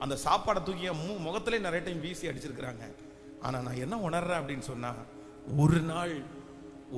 அந்த சாப்பாடை தூக்கி என் முகத்திலே நிறைய டைம் வீசி அடிச்சிருக்கிறாங்க. ஆனால் நான் என்ன உணர்றேன் அப்படின்னு சொன்னா,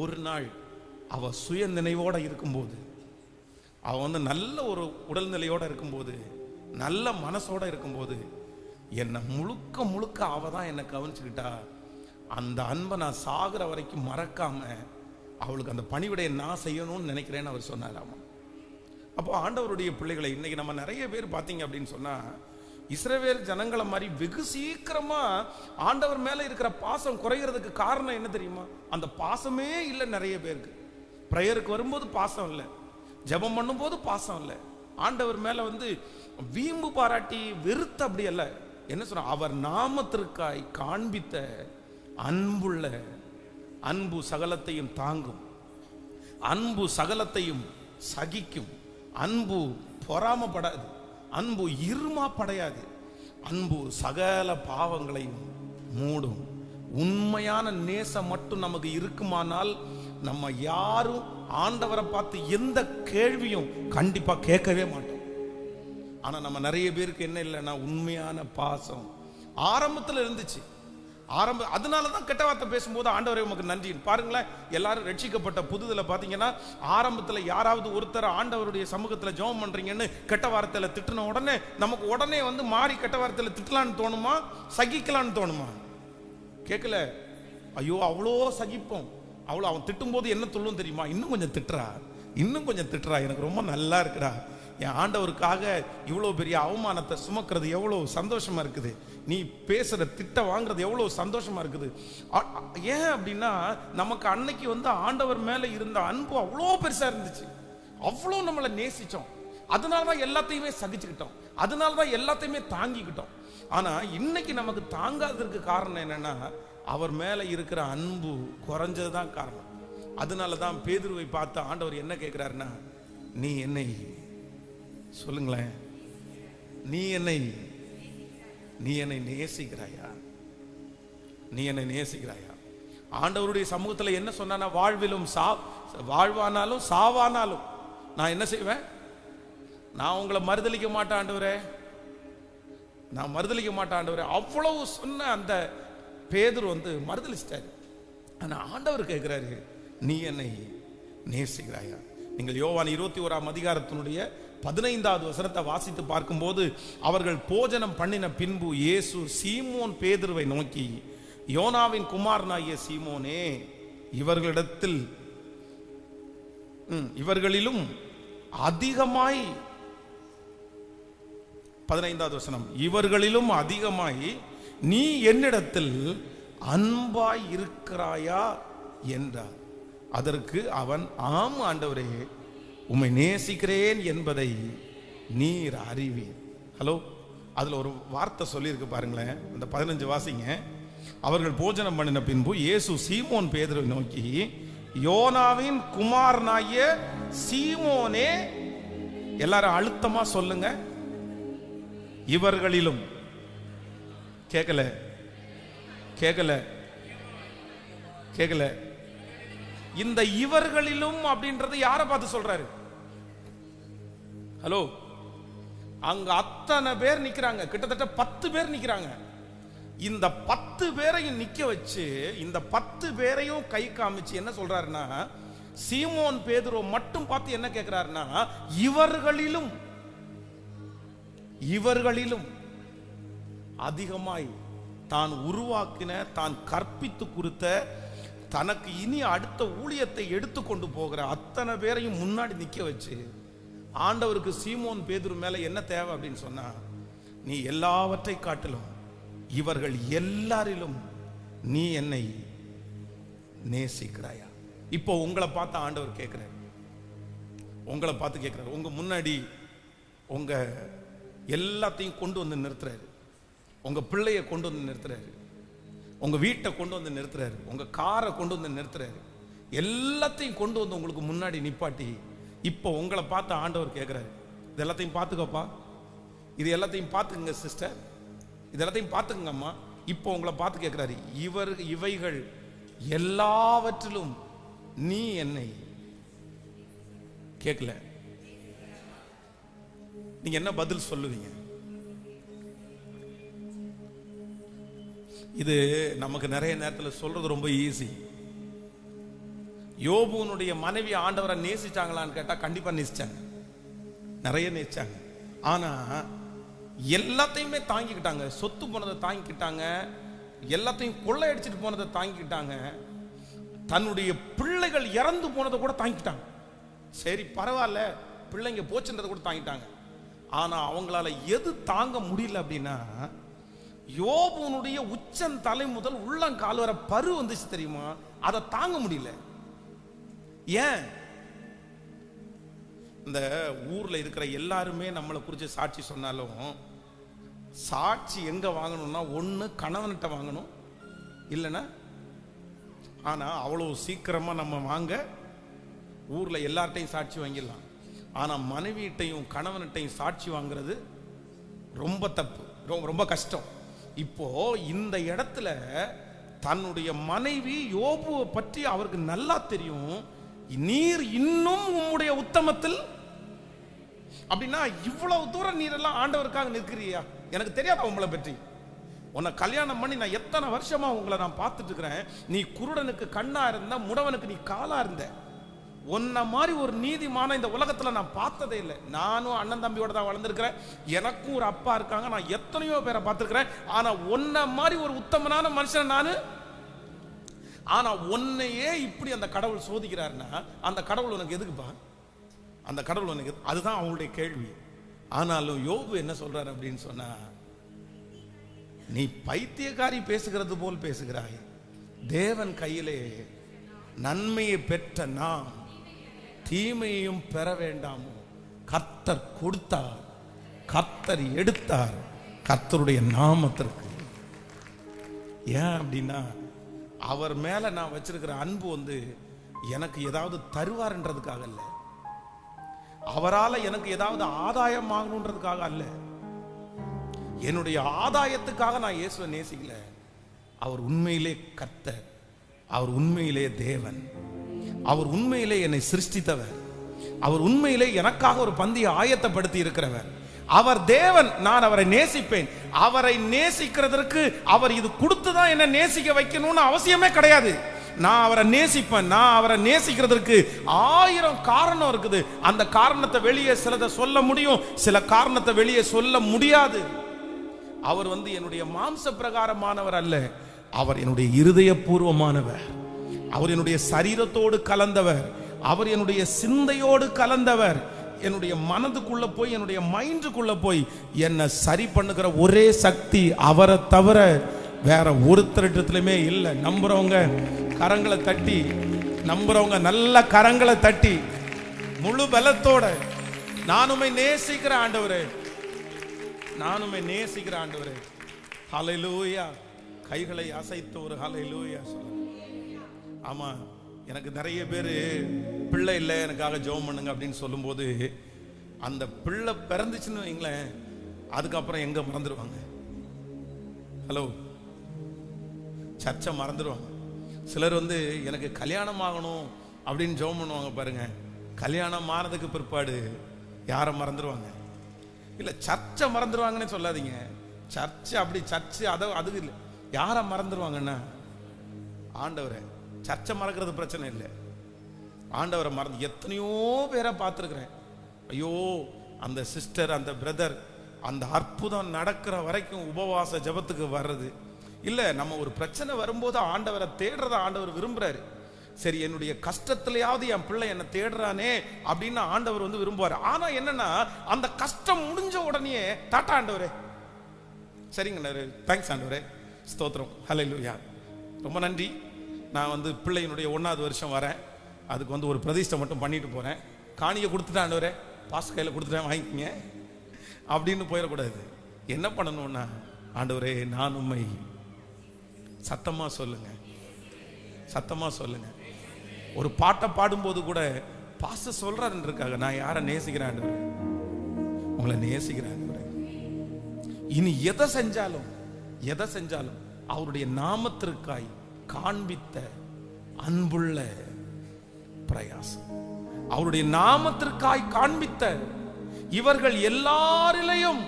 ஒரு நாள் அவ சுய நினைவோட இருக்கும்போது, அவ வந்து நல்ல ஒரு உடல்நிலையோட இருக்கும்போது, நல்ல மனசோட இருக்கும்போது, என்னை முழுக்க அவ தான் என்னை கவனிச்சுக்கிட்டா. அந்த அன்பை நான் சாகிற வரைக்கும் மறக்காம அவளுக்கு அந்த பணிவிடையை நான் செய்யணும்னு நினைக்கிறேன்னு அவர் சொன்னாராமா. அப்போ ஆண்டவருடைய பிள்ளைகளை இன்னைக்கு நம்ம நிறைய பேர் பார்த்தீங்க அப்படின்னு சொன்னா, இஸ்ரவேல் ஜனங்களை மாதிரி வெகு சீக்கிரமா ஆண்டவர் மேல இருக்கிற பாசம் குறைகிறதுக்கு காரணம் என்ன தெரியுமா? அந்த பாசமே இல்லை. நிறைய பேருக்கு பிரேயருக்கு வரும்போது பாசம் இல்லை, ஜெபம் பண்ணும்போது பாசம் இல்லை, ஆண்டவர் மேல வந்து வீம்பு பாராட்டி வெறுத்த அப்படி அல்ல. என்ன சொல்ற, அவர் நாமத்திற்காய் காண்பித்த அன்புள்ள அன்பு சகலத்தையும் தாங்கும், அன்பு சகலத்தையும் சகிக்கும், அன்பு பொறாமப்படாது, அன்பு இருமாப்படையாது, அன்பு சகல பாவங்களையும் மூடும். உண்மையான நேசம் மட்டும் நமக்கு இருக்குமானால் நம்ம யாரும் ஆண்டவரை பார்த்து எந்த கேள்வியும் கண்டிப்பா கேட்கவே மாட்டோம். ஆனா நம்ம நிறைய பேருக்கு என்ன இல்லைன்னா, உண்மையான பாசம் ஆரம்பத்தில் இருந்துச்சு. அதனாலதான் கெட்ட வார்த்தை பேசும்போது ஆண்டவரே உமக்கு நன்றி. பாருங்களேன், எல்லாரும் ரட்சிக்கப்பட்ட புதுதில் பாத்தீங்கன்னா, ஆரம்பத்தில் யாராவது ஒருத்தர் ஆண்டவருடைய சமூகத்தில் ஜெபம் பண்றீங்கன்னு கெட்ட வார்த்தையில திட்டின உடனே நமக்கு உடனே வந்து மாறி கெட்ட வார்த்தையில திட்டலான்னு தோணுமா, சகிக்கலான்னு தோணுமா? கேட்கல. ஐயோ அவ்வளோ சகிப்போம். அவ்வளோ அவன் திட்டும் போது என்ன சொல்லும் தெரியுமா? இன்னும் கொஞ்சம் திட்டுறா, இன்னும் கொஞ்சம் திட்டுறா, எனக்கு ரொம்ப நல்லா இருக்குடா, என் ஆண்டவருக்காக இவ்வளோ பெரிய அவமானத்தை சுமக்கிறது எவ்வளோ சந்தோஷமா இருக்குது, நீ பேசுற திட்ட வாங்குறது எவ்வளோ சந்தோஷமா இருக்குது. ஏன் அப்படின்னா, நமக்கு அன்னைக்கு வந்து ஆண்டவர் மேல இருந்த அன்பு அவ்வளோ பெருசா இருந்துச்சு, அவ்வளோ நம்மளை நேசிச்சோம், அதனாலதான் எல்லாத்தையுமே சகிச்சுக்கிட்டோம், அதனாலதான் எல்லாத்தையுமே தாங்கிக்கிட்டோம். ஆனா இன்னைக்கு நமக்கு தாங்காததற்கு காரணம் என்னன்னா, அவர் மேல இருக்கிற அன்பு குறைஞ்சதுதான் காரணம். அதனாலதான் பேதுருவை பார்த்து ஆண்டவர் என்ன கேட்கிறாருன்னா, நீ என்னை சொல்லுங்களேன், நீ என்னை நேசிக்கிறாயா, நீ என்னை நேசிக்கிறாயா? ஆண்டவருடைய சமூகத்தில் என்ன சொன்னா, வாழ்விலும் வாழ்வானாலும் சாவானாலும் நான் என்ன செய்வேன், நான் உங்களை மறுதலிக்க மாட்டேன் ஆண்டவரே, நான் மறுதலிக்க மாட்டேன் ஆண்டவரே. அவ்வளவு சொன்ன அந்த பேதுரு வந்து மறுதலிச்சிட்டாரு. ஆனா ஆண்டவர் கேட்கிறாரு, நீ என்னை நேசிக்கிறாயா? நீங்கள் யோவான் 21ஆம் அதிகாரத்தினுடைய 15வது வசனத்தை வாசித்து பார்க்கும்போது, அவர்கள் போஜனம் பண்ணின பின்பு இயேசு சீமோன் பேதுருவை நோக்கி, யோனாவின் குமாரனாகிய சீமோனே, இவர்களிலும் அதிகமாய், 15வது வசனம், இவர்களிலும் அதிகமாய் நீ என்னிடத்தில் அன்பாய் இருக்கிறாயா என்றார். அதற்கு அவன், ஆம் ஆண்டவரே, உம்மை நேசிக்கிறேன் என்பதை நீர் அறிவீர். ஹலோ, அதுல ஒரு வார்த்தை சொல்லியிருக்கு பாருங்களேன், அந்த 15 வாசிங்க. அவர்கள் போஜனம் பண்ணின பின்பு இயேசு சீமோன் பேதுருவை நோக்கி, யோனாவின் குமாரனாகிய சீமோனே, எல்லாரும் அழுத்தமா சொல்லுங்க, இவர்களிலும். கேட்கல கேட்கல கேட்கல இந்த இவர்களிலும் அப்படின்றது யாரை பார்த்து சொல்றாரு? ஹலோ, அங்க அத்தனை பேர் நிக்கிறாங்க, கிட்டத்தட்ட 10 பேர் நிக்கிறாங்க. இந்த 10 பேரையும் நிக்க வச்சு, இந்த 10 பேரையும் கை காமிச்சு என்ன சொல்றாருன்னா, சீமோன் பேதுரு மட்டும் பார்த்து என்ன கேட்கிறாருன்னா, இவர்களிலும் அதிகமாய் தான் உருவாக்கின, தான் கற்பித்து கொடுத்த, தனக்கு இனி அடுத்த ஊழியத்தை எடுத்துக்கொண்டு போகிற அத்தனை பேரையும் முன்னாடி நிக்க வச்சு, ஆண்டவருக்கு சீமோன் பேதுரு மேல என்ன தேவை அப்படின்னு சொன்னா, நீ எல்லாவற்றை காட்டிலும் இவர்கள் எல்லாரிலும் நீ என்னை நேசிக்கிறாயா? இப்போ உங்களை பார்த்து ஆண்டவர் கேட்கிறார், உங்களை பார்த்து கேட்கிறார். உங்க முன்னாடி உங்க எல்லாத்தையும் கொண்டு வந்து நிறுத்துறாரு, உங்க பிள்ளைய கொண்டு வந்து நிறுத்துறாரு, உங்க வீட்டை கொண்டு வந்து நிறுத்துறாரு, உங்க காரை கொண்டு வந்து நிறுத்துறாரு, எல்லாத்தையும் கொண்டு வந்து உங்களுக்கு முன்னாடி நிப்பாட்டி, இப்போ உங்களை பார்த்து ஆண்டவர் கேட்கிறாரு, இது எல்லாத்தையும் பார்த்துக்கப்பா, இது எல்லாத்தையும் பார்த்துக்குங்க சிஸ்டர், இது எல்லாத்தையும் பார்த்துக்குங்க அம்மா. இப்போ உங்களை பார்த்து கேட்கிறாரு, இவைகள் எல்லாவற்றிலும் நீ என்னை கேட்கல. நீங்க என்ன பதில் சொல்லுவீங்க? இது நமக்கு நிறைய நேரத்தில் சொல்றது ரொம்ப ஈஸி. யோபுனுடைய மனைவி ஆண்டவரை நேசிச்சாங்களான்னு கேட்டா கண்டிப்பா நேசிச்சாங்க, நிறைய நேசிச்சாங்க. ஆனா எல்லாத்தையுமே தாங்கிக்கிட்டாங்க. சொத்து போனதை தாங்கிக்கிட்டாங்க, எல்லாத்தையும் கொள்ளையடிச்சிட்டு போனதை தாங்கிக்கிட்டாங்க, தன்னுடைய பிள்ளைகள் இறந்து போனதை கூட தாங்கிக்கிட்டாங்க. சரி பரவாயில்ல, பிள்ளைங்க போச்சுன்றதை கூட தாங்கிட்டாங்க. ஆனா அவங்களால எது தாங்க முடியல அப்படின்னா, யோபுனுடைய உச்சன் தலை முதல் உள்ளங்கால் வர பரு வந்துச்சு தெரியுமா, அதை தாங்க முடியல. ஏன்? இந்த ஊர்ல இருக்கிற எல்லாருமே நம்மளை குறித்து சாட்சி சொன்னாலும், சாட்சி எங்க வாங்கணும்னா ஒன்று கணவன்கிட்ட வாங்கணும், இல்லைன்னா ஆனா அவ்வளவு சீக்கிரமா நம்ம வாங்க ஊர்ல எல்லார்ட்டையும் சாட்சி வாங்கிடலாம். ஆனா மனைவியிட்டையும் கணவன்கிட்டையும் சாட்சி வாங்குறது ரொம்ப தப்பு, ரொம்ப கஷ்டம். இப்போ இந்த இடத்துல தன்னுடைய மனைவி யோபுவை பற்றி அவருக்கு நல்லா தெரியும். நீர் இன்னும் உம்முடைய உத்தமத்தில், அப்படின்னா இவ்வளவு தூரம் நீர் எல்லாம் ஆண்டவருக்காக நிற்கிறியா? எனக்கு தெரியாதா உங்களை பற்றி? உன்னை கல்யாணம் பண்ணி நான் எத்தனை வருஷமா உங்களை நான் பார்த்துட்டு இருக்கிறேன். நீ குருடனுக்கு கண்ணா இருந்த, முடவனுக்கு நீ காலா இருந்த. உன்ன மாதிரி ஒரு நீதிமான இந்த உலகத்துல நான் பார்த்ததே இல்லை. நானும் அண்ணன் தம்பியோட தான் வளர்ந்துருக்கிறேன், எனக்கும் ஒரு அப்பா இருக்காங்க, நான் எத்தனையோ பேரை பார்த்துருக்கிறேன். ஆனா உன்ன மாதிரி ஒரு உத்தமனான மனுஷன் நானு. ஆனா உன்னையே இப்படி அந்த கடவுள் சோதிக்கிறாருன்னா, அந்த கடவுள் உனக்கு எதுக்குப்பா? அந்த கடவுள் உனக்கு, அதுதான் அவங்களுடைய கேள்வி. ஆனாலும் யோபு என்ன சொல்றாரு அப்படின்னு சொன்னா, நீ பைத்தியக்காரி பேசுகிறது போல் பேசுகிறாய். தேவன் கையிலே நன்மையை பெற்ற நாம் தீமையையும் பெற வேண்டாமோ? கர்த்தர் கொடுத்தார், கர்த்தர் எடுத்தார், கர்த்தருடைய நாமத்திற்கு. ஏன் அப்படின்னா, அவர் மேல நான் வச்சிருக்கிற அன்பு வந்து எனக்கு ஏதாவது தருவார்ன்றதுக்காக அல்ல, அவரால் எனக்கு ஏதாவது ஆதாயம் ஆகணுன்றதுக்காக அல்ல, என்னுடைய ஆதாயத்துக்காக நான் இயேசுவை நேசிக்கல. அவர் உண்மையிலே கர்த்தர், அவர் உண்மையிலே தேவன், அவர் உண்மையிலே என்னை சிருஷ்டித்தவர், அவர் உண்மையிலே எனக்காக ஒரு பந்தியை ஆயத்தப்படுத்தி இருக்கிறவர், அவர் தேவன். நான் அவரை நேசிப்பேன். அவரை நேசிக்கிறதற்கு அவர் இது கொடுத்துதான் என்ன நேசிக்க வைக்கணும்னு அவசியமே கிடையாது. நான் அவரை நேசிப்பேன். நான் அவரை நேசிக்கிறதுக்கு 1000 காரணம் இருக்குது. அந்த காரணத்தை வெளியே சிலதை சொல்ல முடியும், சில காரணத்தை வெளியே சொல்ல முடியாது. அவர் வந்து என்னுடைய மாம்ச பிரகாரமானவர் அல்ல, அவர் என்னுடைய இருதயபூர்வமானவர், அவர் என்னுடைய சரீரத்தோடு கலந்தவர், அவர் என்னுடைய சிந்தையோடு கலந்தவர், என்னுடைய மனதுக்குள்ள போய் என்னுடைய மைண்டுக்குள்ள போய் என்னை சரி பண்ணுகிற ஒரே சக்தி அவரை தவிர வேற ஒருத்தரிடத்திலுமே இல்லை. நம்புறவங்க கரங்களை தட்டி, நம்புறவங்க நல்ல கரங்களை தட்டி முழு பலத்தோட, நானுமே நேசிக்கிற ஆண்டவரே, நானுமே நேசிக்கிற ஆண்டவரே, ஹல்லேலூயா. கைகளை அசைத்து ஒரு ஹல்லேலூயா சொல்லுங்க. ஆமா, எனக்கு நிறைய பேர் பிள்ளை இல்லை எனக்காக ஜெபம் பண்ணுங்க அப்படின்னு சொல்லும்போது, அந்த பிள்ளை பிறந்துச்சுன்னு வைங்களேன், அதுக்கப்புறம் எங்க மறந்துடுவாங்க? ஹலோ, சர்ச்சை மறந்துடுவாங்க. சிலர் வந்து எனக்கு கல்யாணம் ஆகணும் அப்படின்னு ஜெபம் பண்ணுவாங்க பாருங்க, கல்யாணம் ஆனதுக்கு பிற்பாடு யாரை மறந்துடுவாங்க? இல்லை, சர்ச்சை மறந்துடுவாங்கன்னு சொல்லாதீங்க. சர்ச்சை அப்படி சர்ச்சை அது இல்லை. யாரை மறந்துடுவாங்கன்னா ஆண்டவரை. சர்ச்சை மறக்கிறது பிரச்சனை இல்லை, ஆண்டவரை மறந்து எத்தனையோ பேரை பார்த்துருக்கிறேன். ஐயோ, அந்த சிஸ்டர், அந்த பிரதர், அந்த அற்புதம் நடக்கிற வரைக்கும் உபவாச ஜபத்துக்கு வர்றது இல்லை. நம்ம ஒரு பிரச்சனை வரும்போது ஆண்டவரை தேடுறத ஆண்டவர் விரும்புறாரு. சரி, என்னுடைய கஷ்டத்திலேயாவது என் பிள்ளை என்னை தேடுறானே அப்படின்னு ஆண்டவர் வந்து விரும்புவார். ஆனா என்னன்னா, அந்த கஷ்டம் முடிஞ்ச உடனே டாட்டா ஆண்டவரே, சரிங்க தேங்க்ஸ் ஆண்டவரே, ஸ்தோத்திரம், ஹல்லேலூயா, ரொம்ப நன்றி, நான் வந்து பிள்ளையினுடைய 1வது வருஷம் வரேன், அதுக்கு வந்து ஒரு பிரதிஷ்டை மட்டும் பண்ணிட்டு போறேன், காணியை கொடுத்துட்டேன் ஆண்டவரே, பாஸ் கையில் கொடுத்துட்டேன், வாங்கிக்கங்க அப்படின்னு போயிடக்கூடாது. என்ன பண்ணணும்னா, ஆண்டவரே நான் உம்மை, சத்தமா சொல்லுங்க, சத்தமா சொல்லுங்க. ஒரு பாட்டை பாடும்போது கூட பாச சொல்றாருன்னு இருக்காங்க, நான் யாரை நேசிக்கிறேன் ஆண்டவரே, உங்களை நேசிக்கிறேன் ஆண்டவரே. இனி எதை செஞ்சாலும் அவருடைய நாமத்திற்காய் காண்பித்த அன்புள்ள பிரயாசம், அவருடைய நாமத்திற்காய் காண்பித்த இவர்கள் எல்லாரிலையும்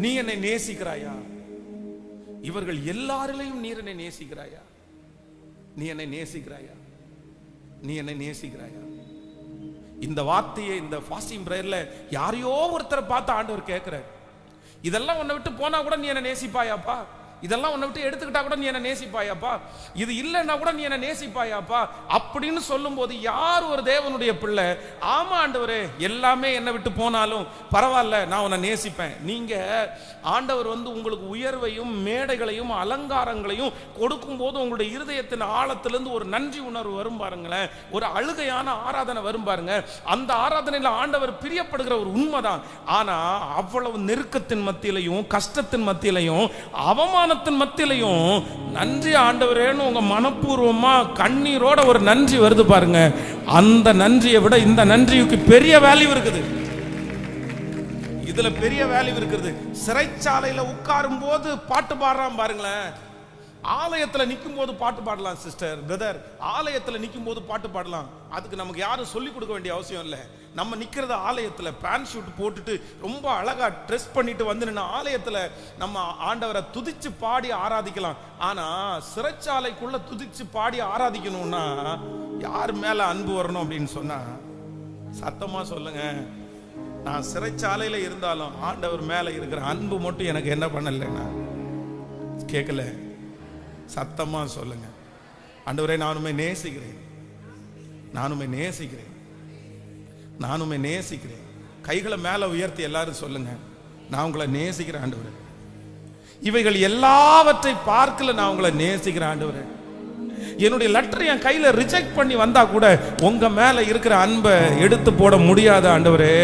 நீ என்னை நேசிக்கிறாயா? இவர்கள் எல்லாரிலையும் நீர் என்னை நேசிக்கிறாயா? நீ என்னை நேசிக்கிறாயா? நீ என்னை நேசிக்கிறாயா? இந்த வார்த்தையை இந்த ஃபாஸ்டிங் பிரேயர்ல யாரையோ ஒருத்தரை பார்த்து ஆண்டவர் கேட்கிறார், இதெல்லாம் உன்னை விட்டு போனா கூட நீ என்ன நேசிப்பாயாப்பா? இதெல்லாம் உன்னை விட்டு எடுத்துக்கிட்டா கூட நீ என்ன நேசிப்பாயாப்பா? இது இல்லைன்னா கூட நீ என்ன நேசிப்பாயாப்பா? அப்படின்னு சொல்லும் போது யார் ஒரு தேவனுடைய பிள்ளை ஆமா ஆண்டவரே எல்லாமே என்னை விட்டு போனாலும் பரவாயில்ல, நான் உன்னை நேசிப்பேன். நீங்க ஆண்டவர் உங்களுக்கு உயர்வையும் மேடைகளையும் அலங்காரங்களையும் கொடுக்கும் போது உங்களுடைய இருதயத்தின் ஆழத்திலிருந்து ஒரு நன்றி உணர்வு வரும் பாருங்களேன், ஒரு அழுகையான ஆராதனை வரும் பாருங்க. அந்த ஆராதனையில் ஆண்டவர் பிரியப்படுகிற ஒரு உண்மைதான். ஆனா அவ்வளவு நெருக்கத்தின் மத்தியிலையும் கஷ்டத்தின் மத்தியிலையும் அவமான மத்தியிலையும் நன்றி ஆண்டவரேன்னு உங்க மனப்பூர்வமா கண்ணீரோட ஒரு நன்றி வருது பாருங்க. அந்த நன்றியை விட இந்த நன்றிக்கு பெரிய வேல்யூ இருக்குது. இதுல பெரிய வேல்யூ இருக்குது. சிறைச்சாலையில உட்காரும் போது பாட்டு பாடுறான் பாருங்களேன். ஆலயத்துல நிற்கும் போது பாட்டு பாடலாம் சிஸ்டர் பிரதர், ஆலயத்துல நிற்கும் போது பாட்டு பாடலாம். அதுக்கு நமக்கு யாரும் சொல்லிக் கொடுக்க வேண்டிய அவசியம் இல்லை. நம்ம நிக்கிறது ஆலயத்துல பேண்ட் ஷூட் போட்டுட்டு ரொம்ப அழகா ட்ரெஸ் பண்ணிட்டு வந்து நின்று ஆலயத்துல நம்ம ஆண்டவரை துதிச்சு பாடி ஆராதிக்கலாம். ஆனா சிறைச்சாலைக்குள்ள துதிச்சு பாடி ஆராதிக்கணும்னா யார் மேல அன்பு வரணும் அப்படின்னு சொன்னா சத்தமா சொல்லுங்க. நான் சிறைச்சாலையில இருந்தாலும் ஆண்டவர் மேல இருக்கிற அன்பு மட்டும் எனக்கு என்ன பண்ணலைன்னா கேட்கல. சத்தமா சொல்லுங்க, ஆண்டவரே நானுமே நேசிக்கிறேன், நானுமே நேசிக்கிறேன், நானுமே நேசிக்கிறேன். கைகளை மேல உயர்த்தி எல்லாரும் சொல்லுங்க, நான் உங்களை நேசிக்கிறேன் ஆண்டவரே. இவைகள் எல்லாவற்றை பார்க்கல, நான் உங்களை நேசிக்கிறேன் ஆண்டவரே. என்னுடைய லெட்டர் என் கையில ரிஜெக்ட் பண்ணி வந்தா கூட உங்க மேல இருக்கிற அன்பை எடுத்து போட முடியாது ஆண்டவரே.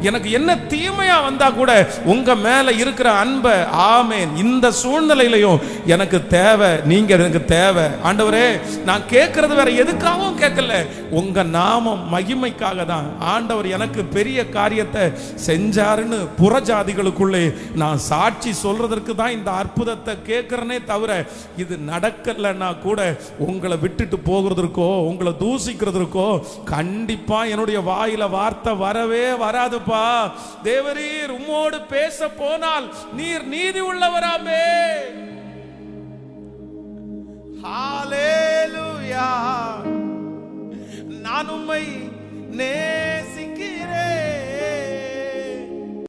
எனக்கு என்ன தீமையா வந்தா கூட உங்க மேல இருக்கிற அன்பை ஆமென் இந்த சூழ்நிலையிலையும் எனக்கு தேவை, நீங்க எனக்கு தேவை ஆண்டவரே. நான் கேட்கறது வேற எதுக்காகவும் கேட்கல, உங்க நாமம் மகிமைக்காக தான். ஆண்டவர் எனக்கு பெரிய காரியத்தை செஞ்சாருன்னு புறஜாதிகளுக்குள்ளே நான் சாட்சி சொல்றதற்கு தான் இந்த அற்புதத்தை கேட்கிறனே தவிர இது நடக்கலன்னா கூட உங்களை விட்டுட்டு போகிறதற்கோ உங்களை தூசிக்கிறதற்கோ கண்டிப்பா என்னுடைய வாயில வார்த்தை வரவே வராதுப்பா. தேவரீர் உம்மோடு பேச போனால் நீர் நீதி உள்ளவராமே.